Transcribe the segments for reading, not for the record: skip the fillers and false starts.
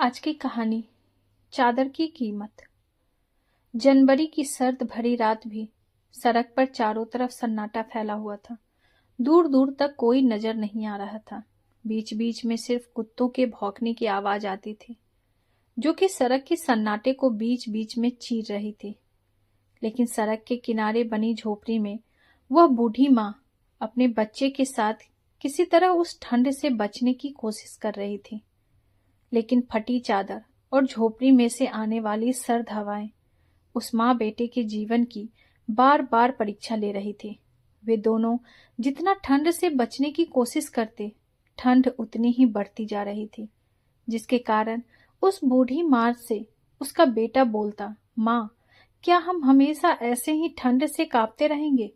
आज की कहानी चादर की कीमत। जनवरी की सर्द भरी रात भी सड़क पर चारों तरफ सन्नाटा फैला हुआ था। दूर दूर तक कोई नजर नहीं आ रहा था। बीच बीच में सिर्फ कुत्तों के भौंकने की आवाज आती थी, जो कि सड़क के सन्नाटे को बीच बीच में चीर रही थी। लेकिन सड़क के किनारे बनी झोपड़ी में वह बूढ़ी माँ अपने बच्चे के साथ किसी तरह उस ठंड से बचने की कोशिश कर रही थी। लेकिन फटी चादर और झोपड़ी में से आने वाली सर्द हवाएं उस माँ बेटे के जीवन की बार बार परीक्षा ले रही थी। वे दोनों जितना ठंड से बचने की कोशिश करते, ठंड उतनी ही बढ़ती जा रही थी, जिसके कारण उस बूढ़ी माँ से उसका बेटा बोलता, माँ, क्या हम हमेशा ऐसे ही ठंड से कांपते रहेंगे?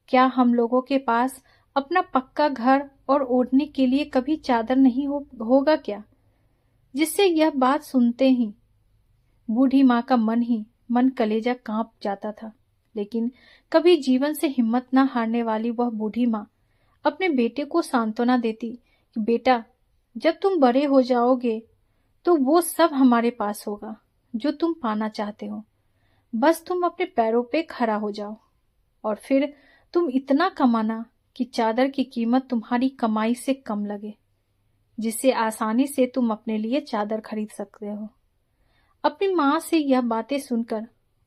क्या हम लोगों के पास अपना पक्का घर और ओढ़ने के लिए कभी चादर नहीं होगा क्या? जिससे यह बात सुनते ही बूढ़ी माँ का मन कलेजा कांप जाता था। लेकिन कभी जीवन से हिम्मत न हारने वाली वह बूढ़ी माँ अपने बेटे को सांत्वना देती कि बेटा, जब तुम बड़े हो जाओगे तो वो सब हमारे पास होगा जो तुम पाना चाहते हो। बस तुम अपने पैरों पे खड़ा हो जाओ और फिर तुम इतना कमाना कि चादर की कीमत तुम्हारी कमाई से कम लगे, जिससे आसानी से तुम अपने लिए चादर खरीद सकते हो। अपनी माँ से यह बातें सुनकर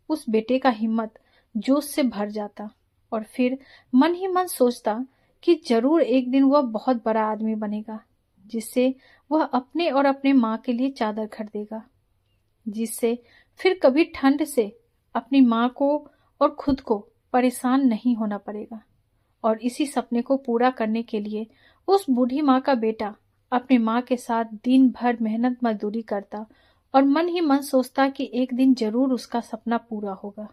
उस बेटे का हिम्मत जोश से भर जाता और फिर मन ही मन सोचता कि जरूर एक दिन वह बहुत बड़ा आदमी बनेगा, जिससे वह अपने और अपने माँ के लिए चादर खरीदेगा, जिससे फिर कभी ठंड से अपनी माँ को और खुद को परेशान नहीं होना पड़ेगा। और इसी सपने को पूरा करने के लिए उस बूढ़ी माँ का बेटा अपनी माँ के साथ दिन भर मेहनत मजदूरी करता और मन ही मन सोचता कि एक दिन जरूर उसका सपना पूरा होगा।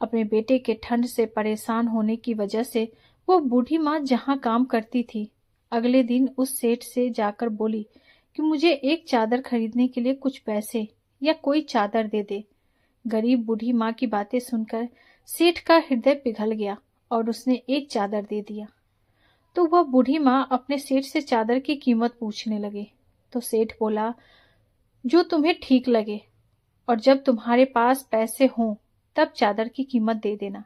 अपने बेटे के ठंड से परेशान होने की वजह से वो बूढ़ी माँ जहाँ काम करती थी, अगले दिन उस सेठ से जाकर बोली कि मुझे एक चादर खरीदने के लिए कुछ पैसे या कोई चादर दे दे। गरीब बूढ़ी माँ की बातें सुनकर सेठ का हृदय पिघल गया और उसने एक चादर दे दिया। तो वह बूढ़ी माँ अपने सेठ से चादर की कीमत पूछने लगी। तो सेठ बोला, जो तुम्हें ठीक लगे, और जब तुम्हारे पास पैसे हों तब चादर की कीमत दे देना।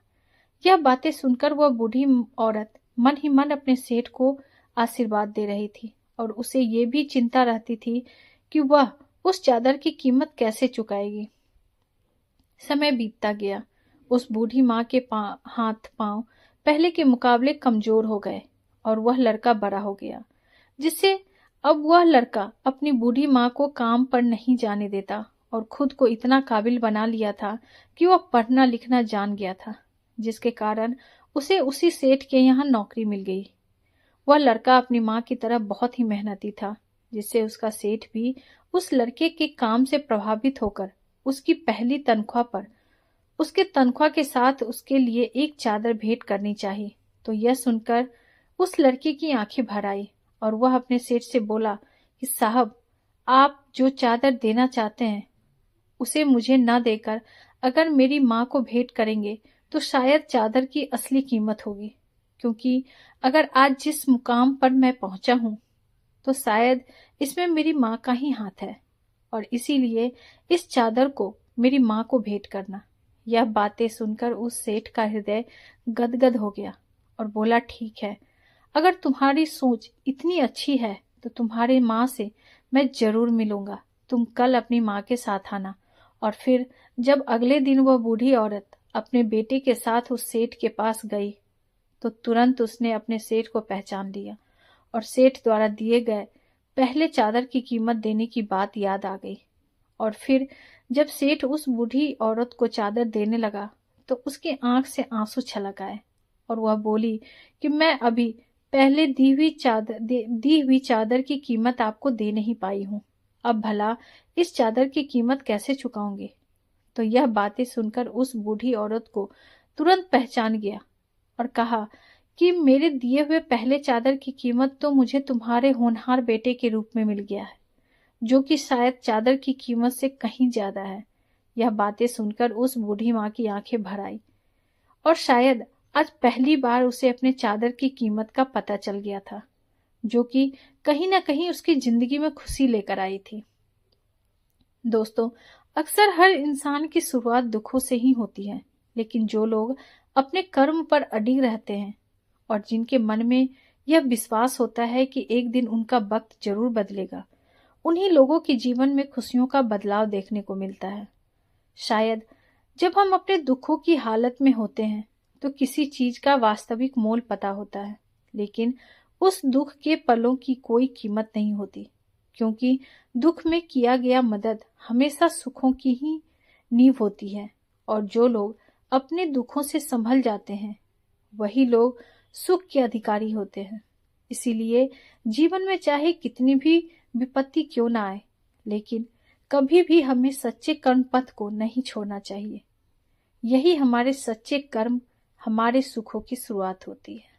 यह बातें सुनकर वह बूढ़ी औरत मन ही मन अपने सेठ को आशीर्वाद दे रही थी और उसे ये भी चिंता रहती थी कि वह उस चादर की कीमत कैसे चुकाएगी। समय बीतता गया। उस बूढ़ी माँ के हाथ पांव पहले के मुकाबले कमजोर हो गए और वह लड़का बड़ा हो गया, जिससे अब वह लड़का अपनी बूढ़ी माँ को काम पर नहीं जाने देता और खुद को इतना काबिल बना लिया था कि वह पढ़ना लिखना जान गया था, जिसके कारण उसे उसी सेठ के यहाँ नौकरी मिल गई। वह लड़का अपनी माँ की तरह बहुत ही मेहनती था, जिससे उसका सेठ भी उस लड़के के काम से प्रभावित होकर उसकी पहली तनख्वाह पर उसके तनख्वाह के साथ उसके लिए एक चादर भेंट करनी चाहिए। तो यह सुनकर उस लड़के की आंखें भर आई और वह अपने सेठ से बोला कि साहब, आप जो चादर देना चाहते हैं उसे मुझे न देकर अगर मेरी माँ को भेंट करेंगे तो शायद चादर की असली कीमत होगी, क्योंकि अगर आज जिस मुकाम पर मैं पहुंचा हूं तो शायद इसमें मेरी माँ का ही हाथ है, और इसीलिए इस चादर को मेरी माँ को भेंट करना। यह बातें सुनकर उस सेठ का हृदय गदगद हो गया और बोला, ठीक है, अगर तुम्हारी सोच इतनी अच्छी है तो तुम्हारी माँ से मैं जरूर मिलूंगा। तुम कल अपनी माँ के साथ आना। और फिर जब अगले दिन वह बूढ़ी औरत अपने बेटे के साथ उस सेठ के पास गई तो तुरंत उसने अपने सेठ को पहचान लिया और सेठ द्वारा दिए गए पहले चादर की कीमत देने की बात याद आ गई। और फिर जब सेठ उस बूढ़ी औरत को चादर देने लगा तो उसकी आंख से आंसू छलक आए और वह बोली कि मैं अभी पहले दी हुई चादर की कीमत आपको दे नहीं पाई हूँ, अब भला इस चादर की कीमत कैसे चुकाऊंगी? तो यह बातें सुनकर उस बूढ़ी औरत को तुरंत पहचान गया और कहा कि मेरे दिए हुए पहले चादर की कीमत तो मुझे तुम्हारे होनहार बेटे के रूप में मिल गया है, जो कि शायद चादर की कीमत से कहीं ज्यादा है। यह बातें सुनकर उस बूढ़ी माँ की आंखें भर आई और शायद आज पहली बार उसे अपने चादर की कीमत का पता चल गया था, जो कि कहीं ना कहीं उसकी जिंदगी में खुशी लेकर आई थी। दोस्तों, अक्सर हर इंसान की शुरुआत दुखों से ही होती है, लेकिन जो लोग अपने कर्म पर अडिग रहते हैं और जिनके मन में यह विश्वास होता है कि एक दिन उनका वक्त जरूर बदलेगा, उन्हीं लोगों के जीवन में खुशियों का बदलाव देखने को मिलता है। शायद जब हम अपने दुखों की हालत में होते हैं तो किसी चीज का वास्तविक मोल पता होता है, लेकिन उस दुख के पलों की कोई कीमत नहीं होती, क्योंकि दुख में किया गया मदद हमेशा सुखों की ही नींव होती है। और जो लोग अपने दुखों से संभल जाते हैं वही लोग सुख के अधिकारी होते हैं। इसीलिए जीवन में चाहे कितनी भी विपत्ति क्यों ना आए, लेकिन कभी भी हमें सच्चे कर्म पथ को नहीं छोड़ना चाहिए। यही हमारे सच्चे कर्म हमारे सुखों की शुरुआत होती है।